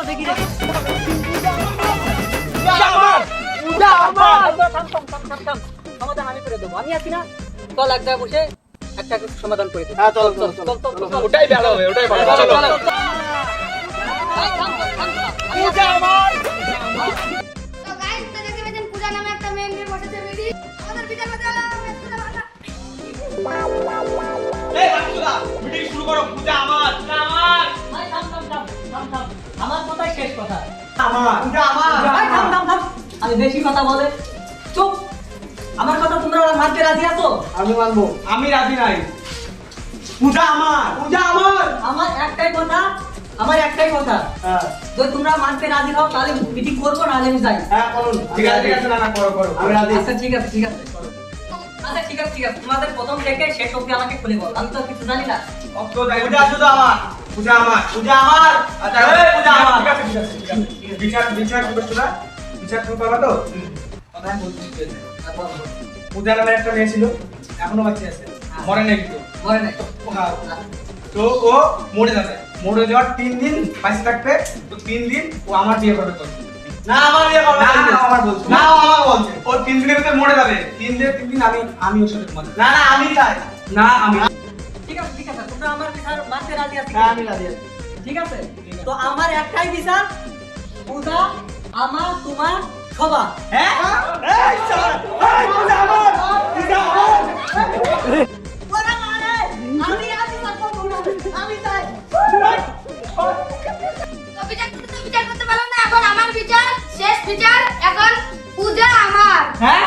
দেখি সমাধান আমি করে দেবো। আমি আছি না, চল এক জায়গায় বসে একটা সমাধান করে দেবো। ওটাই ভালো হবে, ওটাই ভালো হবে। চলো পূজা আমার। তো গাইস, তো দেখতে পেলেন পূজা নামে একটা মেয়ে নিয়ে বসেছে মিডি। আমাদের বিচার করতে হলো পূজা ভালো। এই বাচ্চারা মিটিং শুরু করো। পূজা আমার, পূজা আমার। ভাই থাম থাম থাম থাম থাম, আমার কথাই শেষ কথা। আমার পূজা আমার। ভাই থাম থাম থাম, আমি বেশি কথা বলে চুপ। আমার কথা তোমরা মানতে রাজি আছো? আমি মানবো। আমি রাজি নাই। পূজা আমার, পূজা আমার। আমার একটাই কথা, আমার একটাই কথা, হ্যাঁ যদি তোমরা মানতে রাজি হও তাহলে মিটিং করবো, নাহলে আমি যাই। হ্যাঁ করুন। ঠিক আছে ঠিক আছে, না না করো করো, আমি রাজি। আচ্ছা ঠিক আছে ঠিক আছে, আচ্ছা ঠিক আছে ঠিক আছে, তোমাদের প্রথম থেকে শেষ অবধি আমাকে খুলে বল, আমি তো কিছু জানি না। অত যাই। পূজা শুধু আমার, পূজা আমার, পূজা আমার। আচ্ছা এই পূজা আমার। ঠিক আছে ঠিক আছে ঠিক আছে। বিচার বিচার কি করছো না? বিচার তুমি পাবা তো? কথা বলছি। পূজা নামের একটা মেয়ে ছিল, এখনো বাচ্চা আছে, মরে নাই কিন্তু। মরে নাই তো ও মরে যাবে, মরে যাওয়ার 3 দিন বাঁচে থাকবে, তো 3 দিন ও আমার বিয়ে করবে। তো না আমার বিয়ে করবে না, না আমার বলছে, না আমার বলছে ও 3 দিনের ভিতরে মরে যাবে। 3 দিন আমি ওর সাথে তোমার, না না আমি চাই, না আমি। ঠিক আছে ঠিক আছে, তোমরা আমার বিচার মানতে রাজি আছো? হ্যাঁ আমি রাজি আছি। ঠিক আছে, তো আমার একটাই বিচার, পূজা আমার তোমার সবার। হ্যাঁ এই চল, এই পূজা আমার, পূজা আমার। ওরা মানে আমি আমি চাই। তো বিচার করতে পারলাম না, এখন আমার বিচার শেষ বিচার, এখন পূজা আমার। হ্যাঁ